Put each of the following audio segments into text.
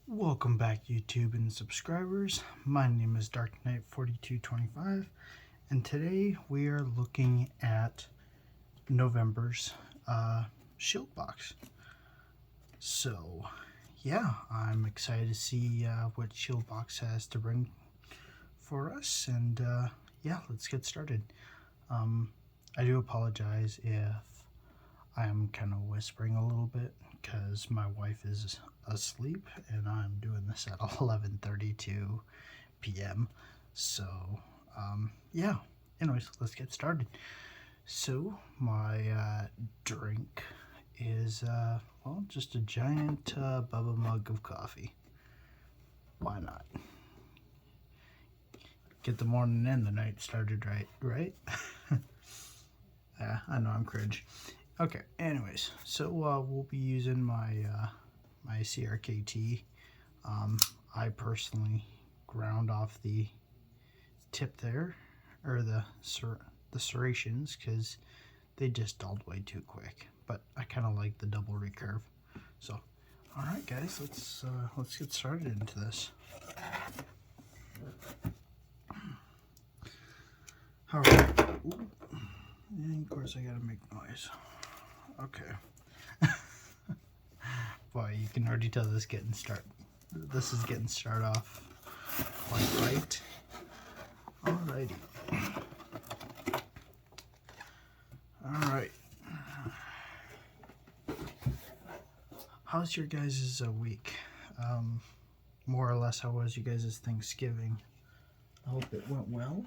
Welcome back, YouTube and subscribers. My name is Dark Knight 4225, and today we are looking at November's Sheildbox. So, yeah, I'm excited to see what Sheildbox has to bring for us, and yeah, let's get started. I do apologize if I am kind of whispering a little bit because my wife is asleep and I'm doing this at 11:32 p.m. So, yeah, anyways, let's get started. So, my drink is, well, just a giant Bubba mug of coffee. Why not? Get the morning and the night started right? Yeah, I know I'm cringe. Okay, anyways, so we'll be using my my CRKT. I personally ground off the tip there, or the serrations, because they just dulled way too quick. But I kind of like the double recurve. So, all right, guys, let's get started into this. All right. Ooh. And of course, I gotta make noise. Okay. Boy, you can already tell this is getting start off quite right. Alrighty. Alright. How's your guys' week? More or less, how was you guys' Thanksgiving? I hope it went well.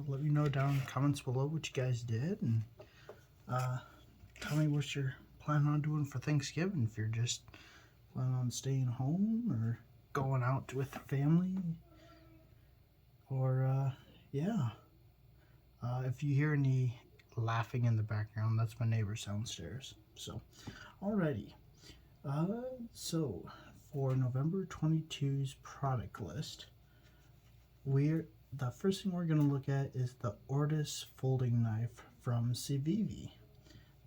Let me know down in the comments below what you guys did, and tell me what you're planning on doing for Thanksgiving. If you're just planning on staying home or going out with the family, or yeah. If you hear any laughing in the background, that's my neighbors downstairs. So, alrighty. So for November 22's product list, the first thing we're going to look at is the Ortis folding knife from Civivi.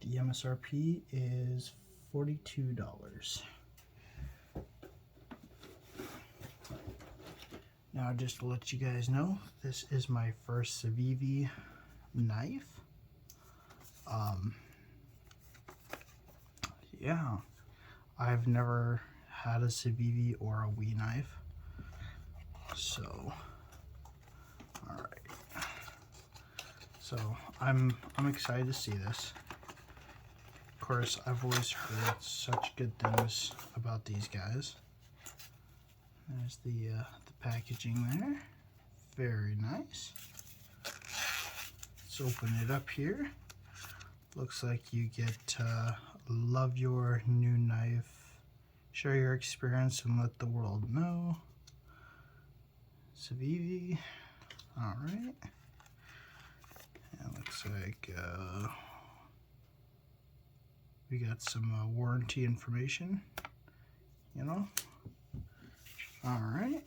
The MSRP is $42. Now, just to let you guys know, this is my first Civivi knife. Yeah, I've never had a Civivi or a Wii knife, so alright. So I'm excited to see this. Of course, I've always heard such good things about these guys. There's the packaging there. Very nice. Let's open it up here. Looks like you get love your new knife, share your experience, and let the world know. Civivi. Alright. And looks like we got some warranty information, you know. Alright.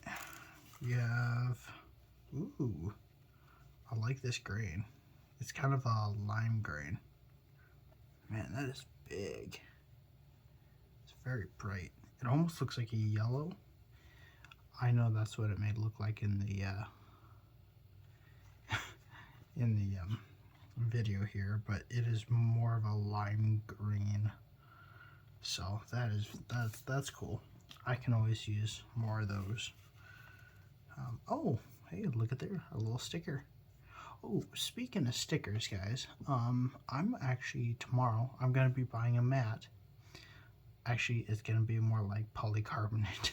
We have, ooh, I like this grain. It's kind of a lime grain. Man, that is big. It's very bright. It almost looks like a yellow. I know that's what it may look like in the video here, but it is more of a lime green. So that's cool. I can always use more of those. Oh, hey, look at there, a little sticker. Oh, speaking of stickers, guys, I'm actually, tomorrow, I'm going to be buying a mat. Actually, it's going to be more like polycarbonate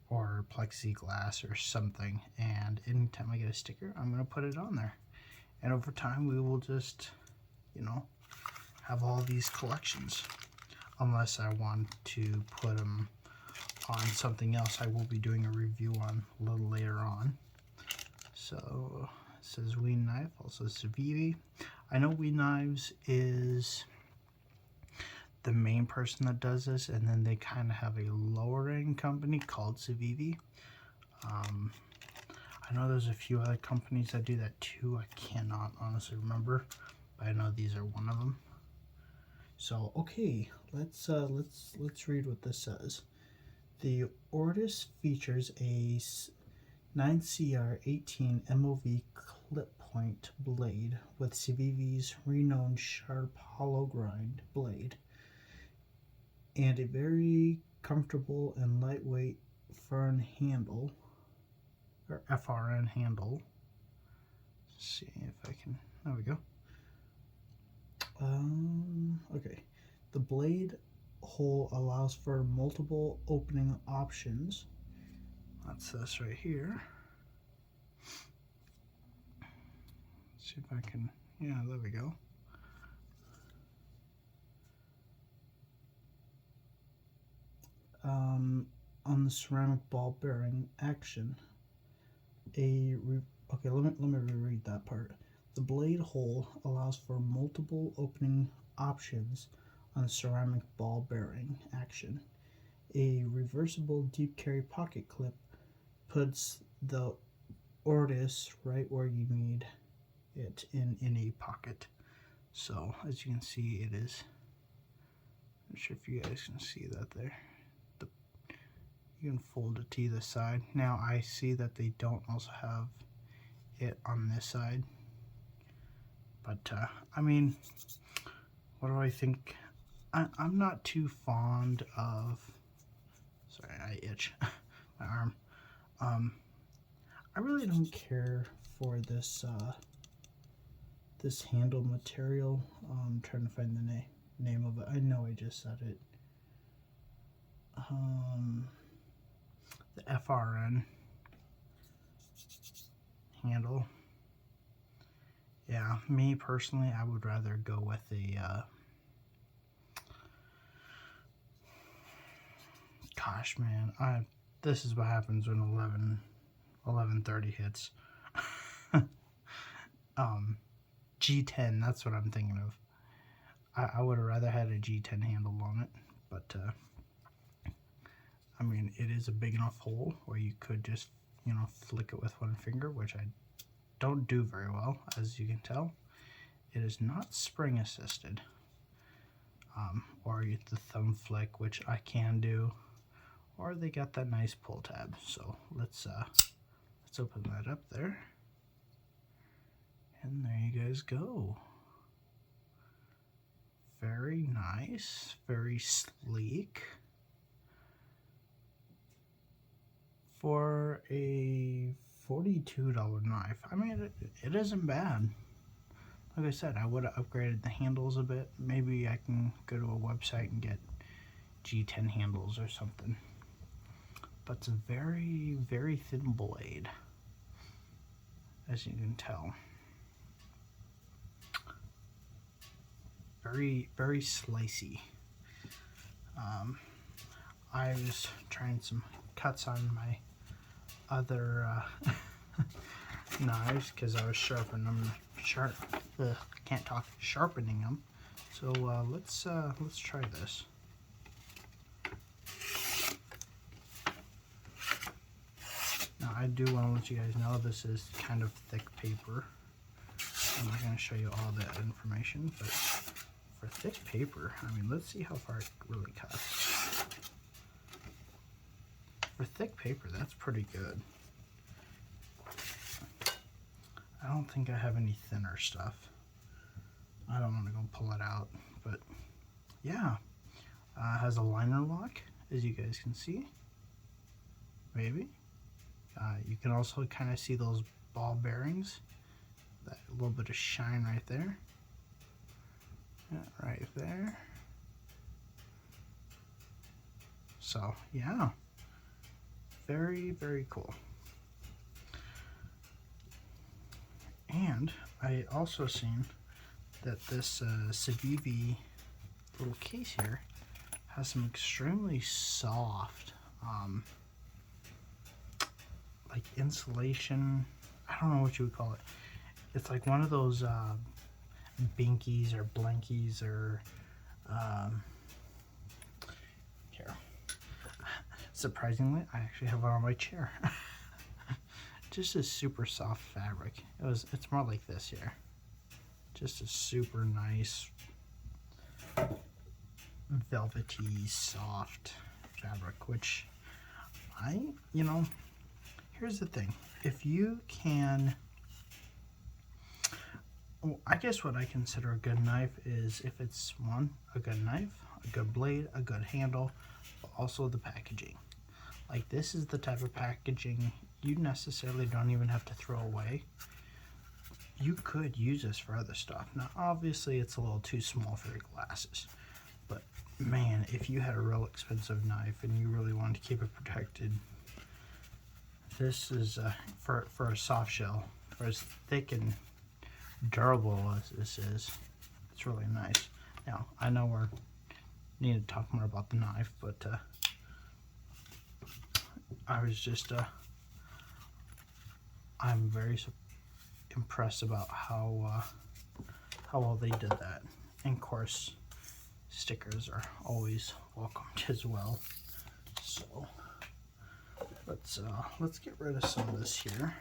or plexiglass or something. And anytime I get a sticker, I'm going to put it on there. And over time, we will just, you know, have all these collections. Unless I want to put them on something else I will be doing a review on a little later on. So it says Wii knife, also Civivi. I know Wii Knives is the main person that does this, and then they kind of have a lower end company called Civivi. I know there's a few other companies that do that too. I cannot honestly remember, but I know these are one of them. So okay, let's read what this says. The Ortis features a 9CR18 MOV clip point blade with CVV's renowned sharp hollow grind blade and a very comfortable and lightweight FRN handle, or FRN handle. Let's see if I can, there we go. Okay, the blade hole allows for multiple opening options. That's this right here. Let's see if I can, yeah, there we go. On the ceramic ball bearing action, okay, let me reread that part. The blade hole allows for multiple opening options on the ceramic ball bearing action. A reversible deep carry pocket clip puts the Ortis right where you need it in any pocket. So as you can see, it is, I'm not sure if you guys can see that there. You can fold it to either side. Now I see that they don't also have it on this side, but I mean, what do I think? I'm not too fond of, sorry, I itch my arm. I really don't care for this this handle material. I'm trying to find the name of it. I know I just said it. The FRN handle. Yeah, me personally, I would rather go with a gosh, man, this is what happens when 11:30 hits. G10, that's what I'm thinking of. I would have rather had a G10 handle on it, but I mean, it is a big enough hole where you could just, you know, flick it with one finger, which I don't do very well, as you can tell. It is not spring assisted, or the thumb flick, which I can do, or they got that nice pull tab. So let's open that up there, and there you guys go. Very nice, very sleek. For a $42 knife, I mean, it isn't bad. Like I said, I would have upgraded the handles a bit. Maybe I can go to a website and get G10 handles or something. But it's a very, very thin blade, as you can tell. Very, very slicey. I was trying some cuts on my other knives because I was sharpening them. Sharpening them. So let's try this. Now I do want to let you guys know this is kind of thick paper. I'm not going to show you all that information, but for thick paper, I mean, let's see how far it really cuts. For thick paper, that's pretty good. I don't think I have any thinner stuff. I don't want to go pull it out, but yeah. It has a liner lock, as you guys can see. Maybe. You can also kind of see those ball bearings. That little bit of shine right there. Yeah, right there. So, yeah. Very, very cool. And I also seen that this Civivi little case here has some extremely soft like insulation. I don't know what you would call it. It's like one of those binkies or blankies or here. Surprisingly, I actually have one on my chair. Just a super soft fabric. It's more like this here. Just a super nice velvety soft fabric, which you know, here's the thing. If you can, well, I guess what I consider a good knife is if it's one, a good knife, a good blade, a good handle, but also the packaging. Like, this is the type of packaging you necessarily don't even have to throw away. You could use this for other stuff. Now, obviously, it's a little too small for your glasses. But, man, if you had a real expensive knife and you really wanted to keep it protected, this is, for a soft shell, for as thick and durable as this is, it's really nice. Now, I know we need to talk more about the knife, but I was just, I'm very impressed about how well they did that. And of course, stickers are always welcomed as well. So let's get rid of some of this here.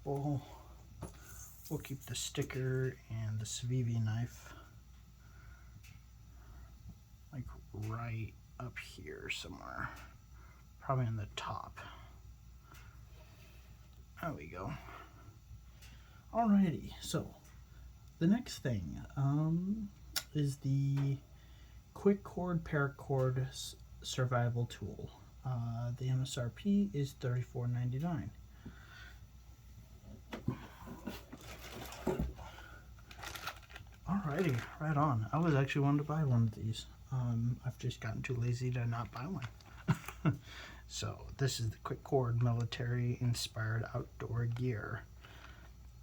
We'll keep the sticker and the Civivi knife like right up here somewhere, probably on the top. There we go. Alrighty, so the next thing is the quick cord paracord survival tool. The MSRP is $34.99. Alrighty, right on. I was actually wanting to buy one of these. I've just gotten too lazy to not buy one. So this is the quick cord military inspired outdoor gear.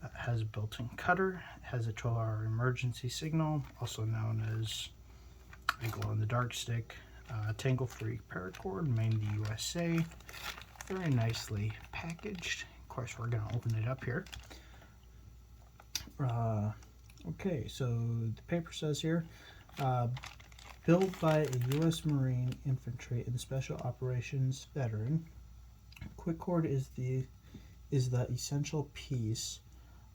It has a built-in cutter, it has a 12-hour emergency signal, also known as a glow-in-the-dark stick, tangle-free paracord, made in the USA, very nicely packaged. Of course, we're going to open it up here. Okay, so the paper says here, built by a U.S. Marine Infantry and Special Operations veteran, quick cord is the essential piece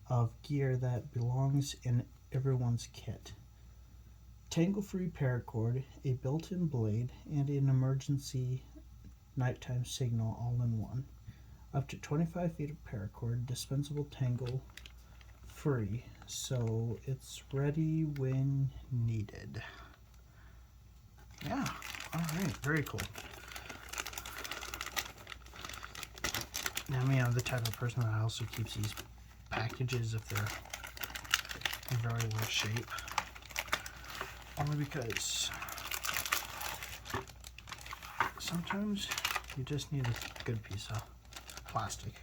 of gear that belongs in everyone's kit. Tangle-free paracord, a built-in blade, and an emergency nighttime signal all in one. Up to 25 feet of paracord, dispensable tangle-free, so it's ready when needed. Yeah, alright, very cool. Now, I'm the type of person that also keeps these packages if they're in very worse shape. Only because sometimes you just need a good piece of plastic.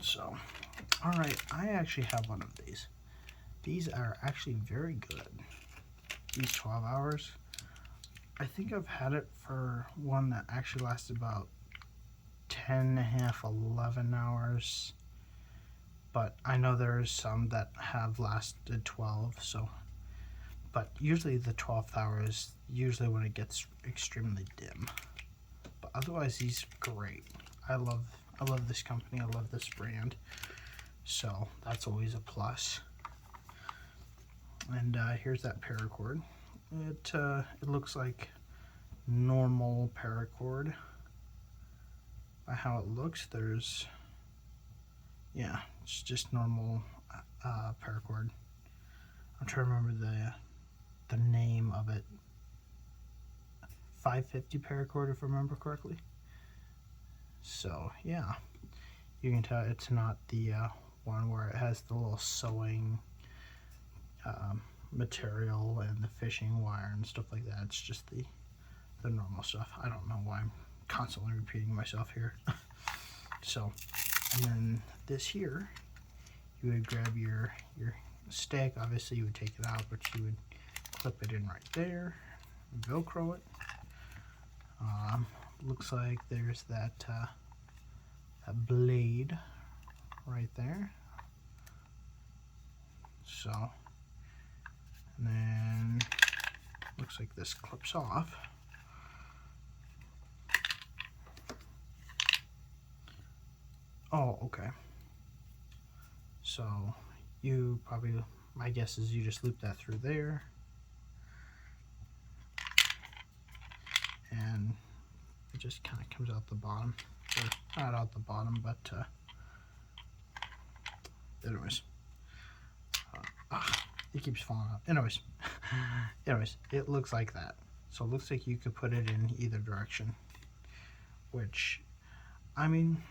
So, alright, I actually have one of these. These are actually very good. These 12 hours. I think I've had it for one that actually lasted about 10.5, 11 hours. But I know there's some that have lasted 12, so. But usually the 12th hour is usually when it gets extremely dim. But otherwise, these are great. I love this company. I love this brand. So that's always a plus. And here's that paracord. It looks like normal paracord. By how it looks, there's, yeah, it's just normal paracord. I'm trying to remember the name of it. 550 paracord, if I remember correctly. So yeah, you can tell it's not the one where it has the little sewing material and the fishing wire and stuff like that. It's just the normal stuff. I don't know why I'm constantly repeating myself here. So, and then this here, you would grab your stick. Obviously you would take it out, but you would clip it in right there, Velcro it. Looks like there's that blade right there. So, and then looks like this clips off. Oh, okay. So you probably, my guess is you just loop that through there. And just kind of comes out the bottom. Or not out the bottom, but anyways. It keeps falling out. Anyways, it looks like that. So it looks like you could put it in either direction. Which, I mean,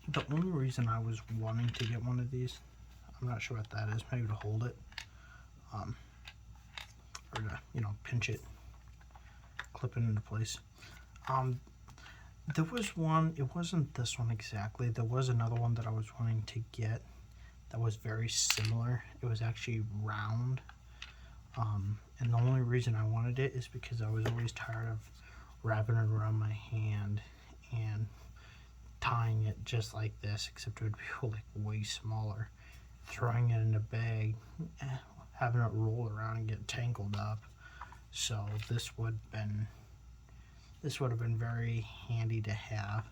the only reason I was wanting to get one of these, I'm not sure what that is, maybe to hold it, or to, you know, pinch it, clip it into place. There was one, it wasn't this one exactly, there was another one that I was wanting to get that was very similar. It was actually round, and the only reason I wanted it is because I was always tired of wrapping it around my hand and tying it just like this, except it would be like way smaller, throwing it in a bag, having it roll around and get tangled up. So this would have been very handy to have.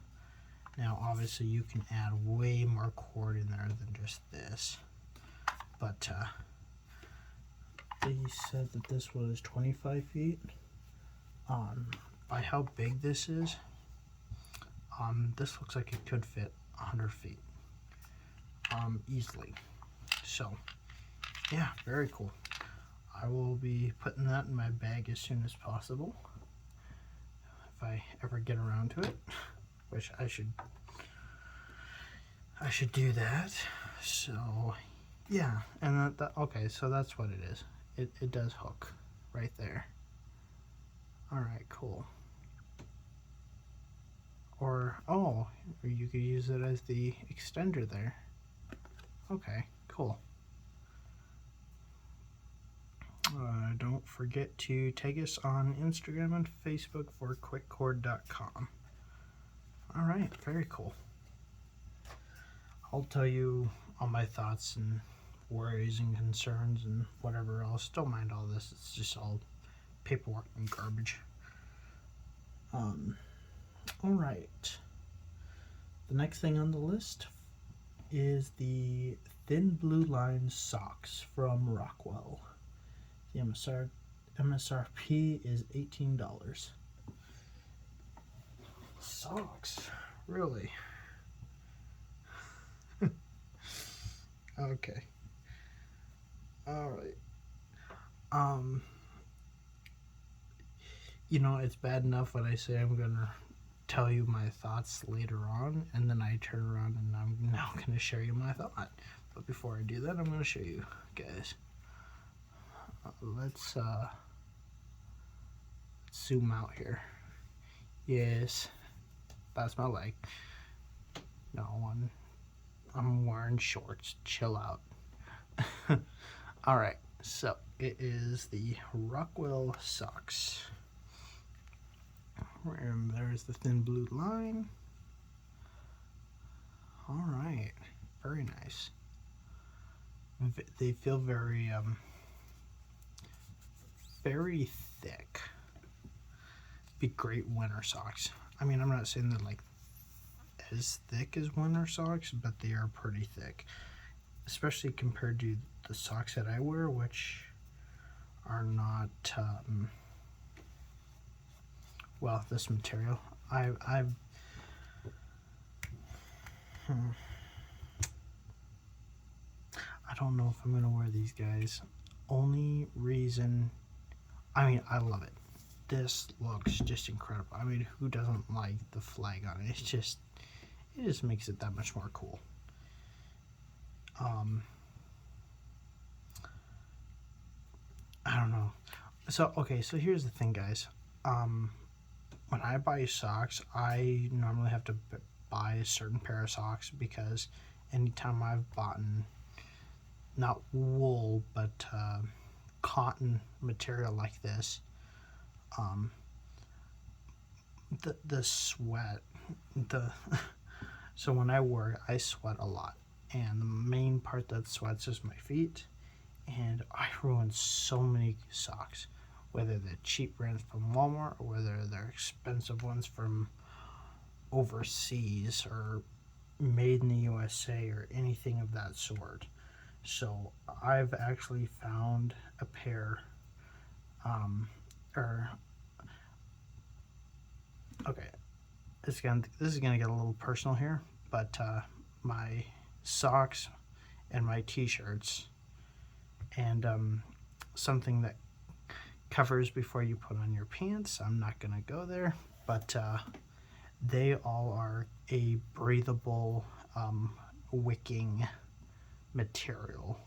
Now obviously you can add way more cord in there than just this, but they said that this was 25 feet. By how big this is, this looks like it could fit 100 feet easily. So yeah, very cool. I will be putting that in my bag as soon as possible, if I ever get around to it, which I should do that. So yeah, and okay, so that's what it is. It does hook right there. All right, cool. Or you could use it as the extender there. Okay, cool. Don't forget to tag us on Instagram and Facebook for quickcord.com. Alright, very cool. I'll tell you all my thoughts and worries and concerns and whatever else. Don't mind all this, it's just all paperwork and garbage. Alright. The next thing on the list is the Thin Blue Line socks from Rockwell. The MSRP is $18. Socks? Really? Okay. Alright. You know, it's bad enough when I say I'm gonna tell you my thoughts later on, and then I turn around and I'm now gonna share you my thought. But before I do that, I'm gonna show you guys. Let's zoom out here. Yes, that's my leg. No one. I'm wearing shorts. Chill out. Alright, so it is the Rockwell socks. And there's the thin blue line. Alright, very nice. They feel very very thick. Be great winter socks. I mean, I'm not saying they're like as thick as winter socks, but they are pretty thick, especially compared to the socks that I wear, which are not well, this material. I don't know if I'm gonna wear these guys. Only reason, I mean, I love it. This looks just incredible. I mean, who doesn't like the flag on it? It just makes it that much more cool. I don't know. So, okay, so here's the thing, guys. When I buy socks, I normally have to buy a certain pair of socks, because anytime I've bought not wool, but cotton material like this, the sweat, so when I wear it, I sweat a lot, and the main part that sweats is my feet, and I ruin so many socks, whether they're cheap brands from Walmart or whether they're expensive ones from overseas or made in the USA or anything of that sort. So I've actually found a pair, okay, this is gonna get a little personal here, but my socks and my t-shirts and something that covers before you put on your pants. I'm not gonna go there, but they all are a breathable wicking material,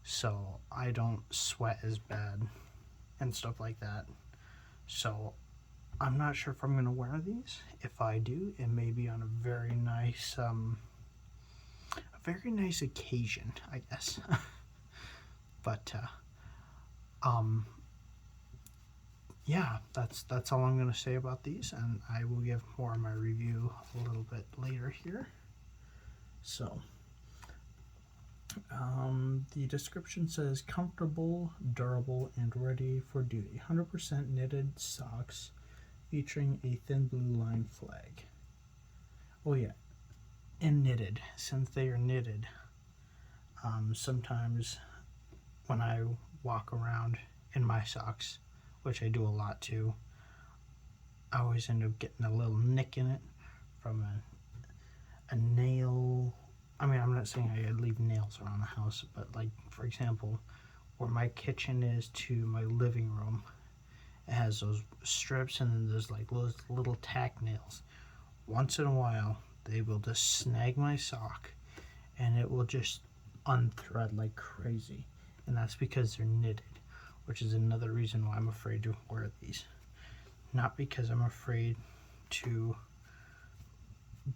so I don't sweat as bad and stuff like that. So I'm not sure if I'm gonna wear these. If I do, it may be on a very nice occasion, I guess. But yeah, that's all I'm gonna say about these, and I will give more of my review a little bit later here. So the description says comfortable, durable, and ready for duty. 100% knitted socks featuring a thin blue line flag. Oh yeah, and knitted. Since they are knitted, sometimes when I walk around in my socks, which I do a lot too, I always end up getting a little nick in it from a nail. I mean, I'm not saying I leave nails around the house, but like, for example, where my kitchen is to my living room, it has those strips and then there's like those little tack nails. Once in a while, they will just snag my sock and it will just unthread like crazy. And that's because they're knitted, which is another reason why I'm afraid to wear these. Not because I'm afraid to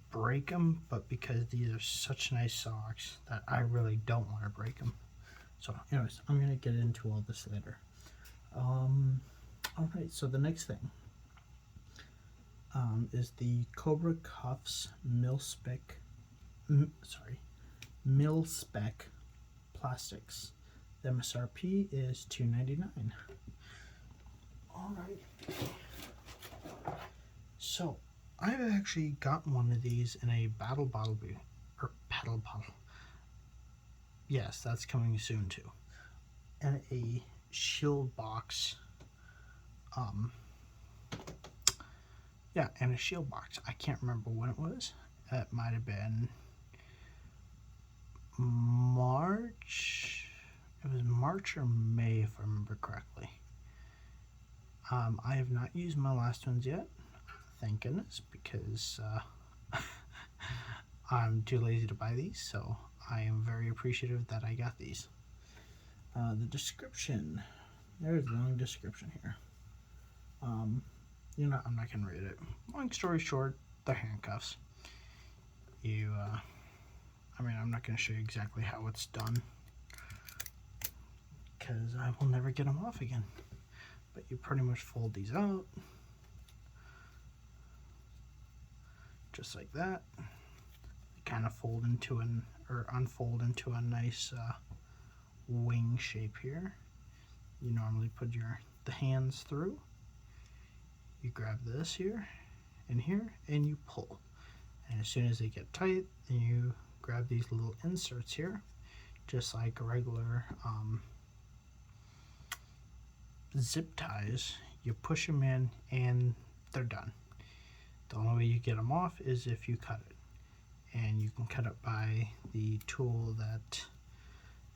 break them, but because these are such nice socks that I really don't want to break them. So anyways, I'm going to get into all this later. Alright, so the next thing is the Cobra Cuffs mil-spec plastics. The MSRP is $2.99. Alright. So I've actually got one of these in a paddle bottle. Yes, that's coming soon too. And a Sheildbox. Yeah, and a Sheildbox. I can't remember when it was. It might have been March. It was March or May, if I remember correctly. I have not used my last ones yet. Thank goodness, because I'm too lazy to buy these, so I am very appreciative that I got these. The description, there's a long description here. I'm not gonna read it. Long story short, they're handcuffs. I'm not gonna show you exactly how it's done, because I will never get them off again. But you pretty much fold these out. Just like that. They kind of fold into unfold into a nice wing shape here. You normally put the hands through. You grab this here, and you pull. And as soon as they get tight, then you grab these little inserts here, just like a regular zip ties. You push them in, and they're done. The only way you get them off is if you cut it, and you can cut it by the tool that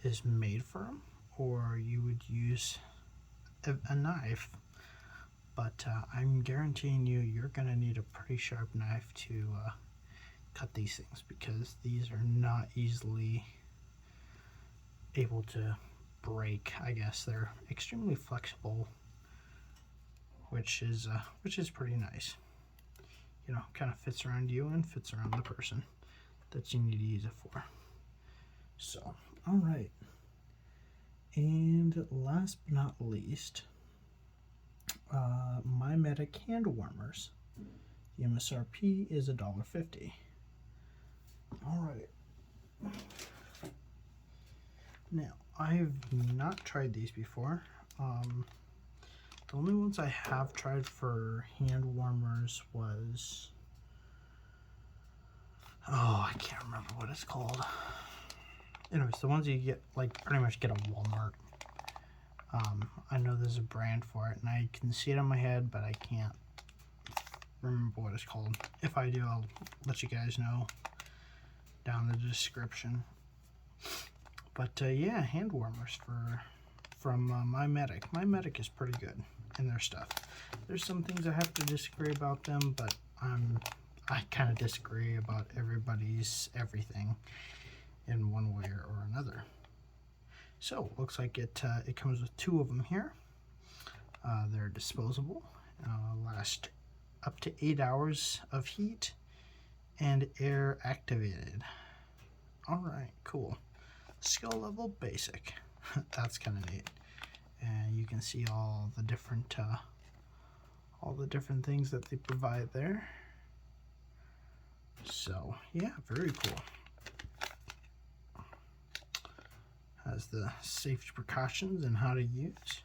is made for them, or you would use a knife. But I'm guaranteeing you're gonna need a pretty sharp knife to cut these things, because these are not easily able to break. I guess they're extremely flexible, which is pretty nice. Kind of fits around you and fits around the person that you need to use it for. So, all right. And last but not least, My Medic hand warmers. The MSRP is $1.50. All right. Now, I've not tried these before. The only ones I have tried for hand warmers was, I can't remember what it's called. Anyways, the ones you get, like, pretty much get at Walmart. I know there's a brand for it, and I can see it on my head, but I can't remember what it's called. If I do, I'll let you guys know down in the description. But yeah, hand warmers from My Medic. My Medic is pretty good in their stuff. There's some things I have to disagree about them, but I kind of disagree about everybody's everything in one way or another. So looks like it comes with 2 of them here. They're disposable, last up to 8 hours of heat, and air activated. All right, cool. Skill level basic. That's kind of neat. And you can see all the different things that they provide there. So yeah, very cool. Has the safety precautions and how to use.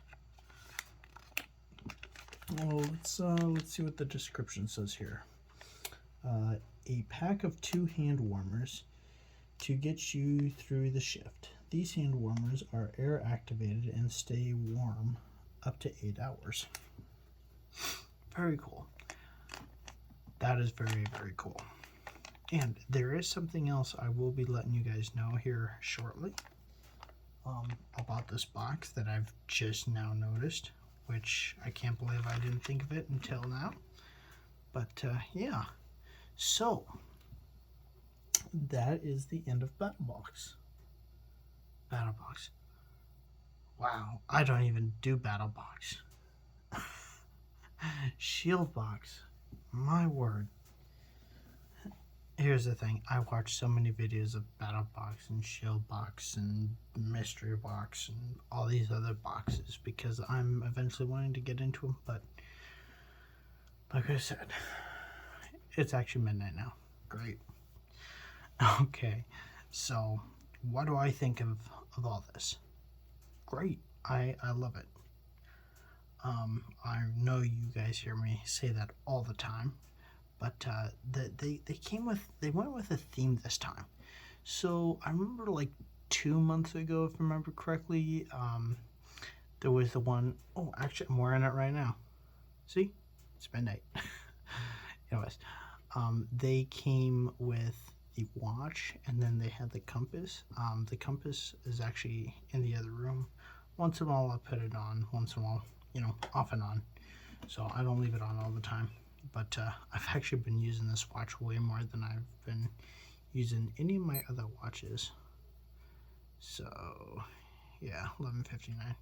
Well, let's see what the description says here. A pack of 2 hand warmers to get you through the shift. These hand warmers are air activated and stay warm up to 8 hours. Very cool. That is very, very cool. And there is something else I will be letting you guys know here shortly about this box that I've just now noticed, which I can't believe I didn't think of it until now. But yeah, so that is the end of BattleBox. BattleBox. Wow, I don't even do BattleBox. Sheildbox. My word. Here's the thing. I watch so many videos of BattleBox and Sheildbox and Mystery Box and all these other boxes because I'm eventually wanting to get into them. But like I said, it's actually midnight now. Great. Okay, so what do I think of all this? Great. I love it. I know you guys hear me say that all the time, but they went with a theme this time. So I remember like 2 months ago, if I remember correctly, there was the one, oh, actually I'm wearing it right now. See, it's midnight. Anyways, they came with the watch, and then they had the compass. The compass is actually in the other room. Once in a while I put it on, once in a while, you know, off and on. So I don't leave it on all the time. But I've actually been using this watch way more than I've been using any of my other watches. So yeah, 11:59.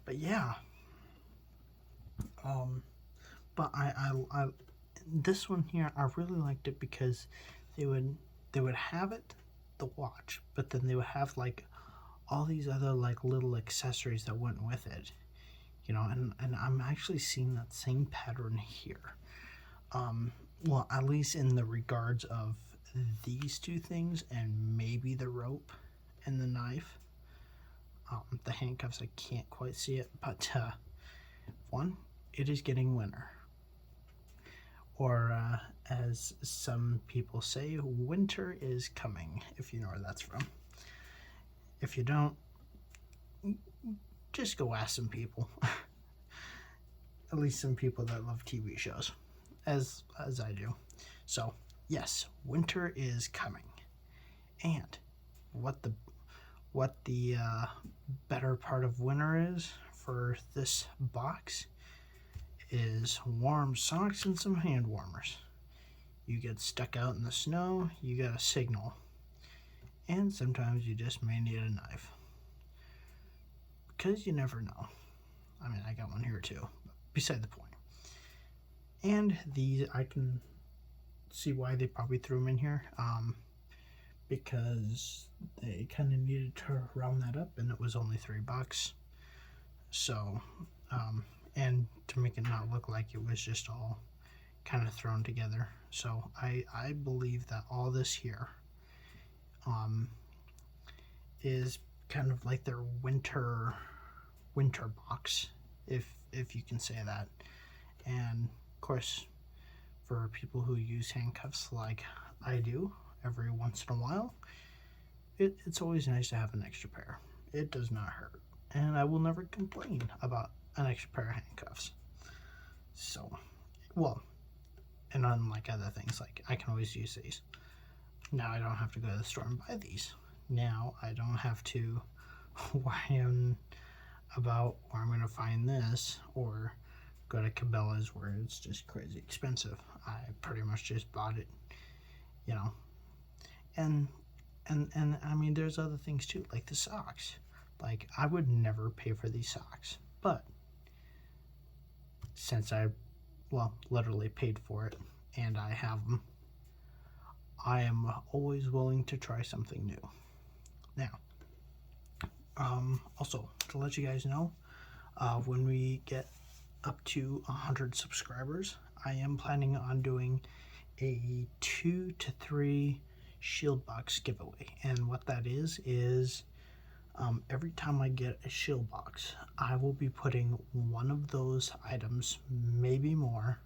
But yeah. But I this one here, I really liked it because they would have it, the watch, but then they would have like all these other like little accessories that went with it, you know, and I'm actually seeing that same pattern here. Well, at least in the regards of these 2 things and maybe the rope and the knife. The handcuffs, I can't quite see it, but one, it is getting winter. Or as some people say, winter is coming, if you know where that's from. If you don't, just go ask some people. At least some people that love TV shows, as I do. So yes, winter is coming. And what the better part of winter is for this box is warm socks and some hand warmers. You get stuck out in the snow, you got a signal, and sometimes you just may need a knife, because you never know. I mean, I got one here too, but beside the point. And these, I can see why they probably threw them in here, because they kind of needed to round that up, and it was only $3. So and to make it not look like it was just all kind of thrown together. So I believe that all this here is kind of like their winter box, if you can say that. And of course, for people who use handcuffs like I do every once in a while, it's always nice to have an extra pair. It does not hurt, and I will never complain about an extra pair of handcuffs. So, well, And unlike other things, like I can always use these. Now I don't have to go to the store and buy these. Now I don't have to worry about where I'm going to find this, or go to Cabela's where it's just crazy expensive. I pretty much just bought it, you know. And I mean, there's other things too, like the socks. Like, I would never pay for these socks, but since I, well, literally paid for it and I have them, I am always willing to try something new. Now, also to let you guys know, when we get up to 100 subscribers, I am planning on doing a 2 to 3 Sheildbox giveaway. And what that is every time I get a Sheildbox, I will be putting one of those items, maybe more,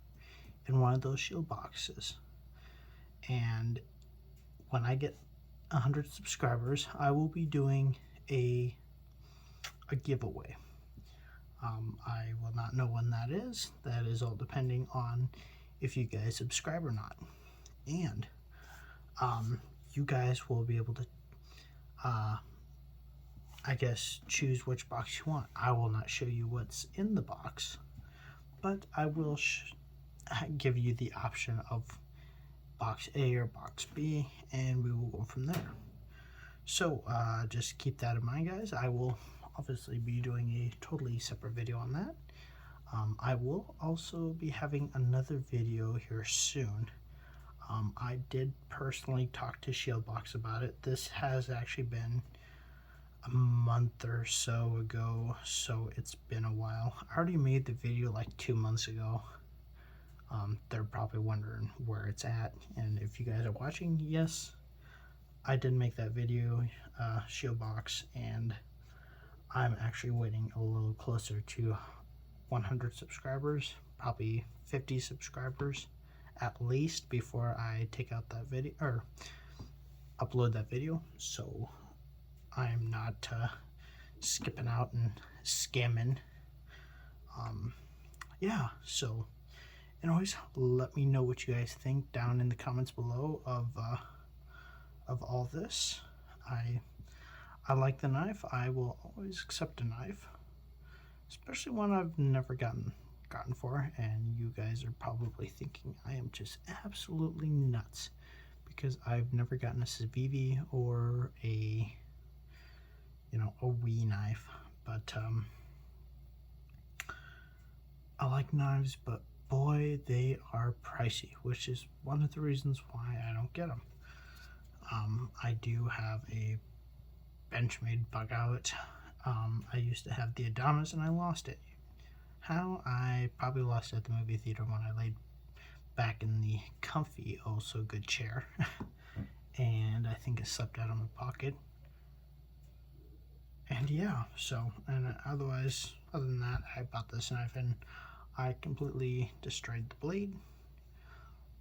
in one of those Sheildboxes. And when I get 100 subscribers, I will be doing a giveaway. I will not know when that is. That is all depending on if you guys subscribe or not. And you guys will be able to, I guess, choose which box you want. I will not show you what's in the box, but I will give you the option of box A or box B, and we will go from there. So just keep that in mind, guys. I will obviously be doing a totally separate video on that. I will also be having another video here soon. I did personally talk to Sheildbox about it. This has actually been a month or so ago, so it's been a while. I already made the video like 2 months ago. They're probably wondering where it's at, and if you guys are watching, yes, I did make that video, Sheildbox, and I'm actually waiting a little closer to 100 subscribers, probably 50 subscribers at least, before I take out that video or upload that video. So I'm not skipping out and scamming. Yeah, so anyways, let me know what you guys think down in the comments below of all this. I like the knife. I will always accept a knife, especially one I've never gotten for, and you guys are probably thinking I am just absolutely nuts because I've never gotten a Civivi or a, you know, a Wii knife. But I like knives, but boy, they are pricey, which is one of the reasons why I don't get them. I do have a Benchmade bug out. I used to have the Adamas and I lost it. How? I probably lost it at the movie theater when I laid back in the comfy, oh so good chair. And I think it slipped out of my pocket. And yeah, so, and otherwise, other than that, I bought this knife and I completely destroyed the blade.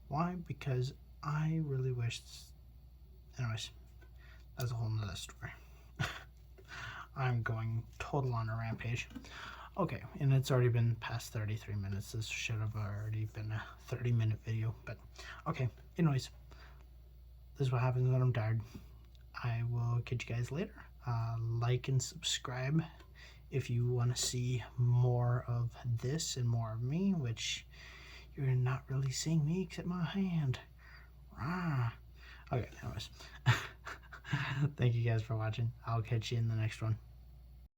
Why? Because I really wish, anyways, that's a whole nother story. I'm going total on a rampage. Okay, and it's already been past 33 minutes. This should have already been a 30-minute video, but okay. Anyways, this is what happens when I'm tired. I will catch you guys later. Like and subscribe if you want to see more of this and more of me, which you're not really seeing me except my hand. Okay, anyways. Thank you guys for watching. I'll catch you in the next one.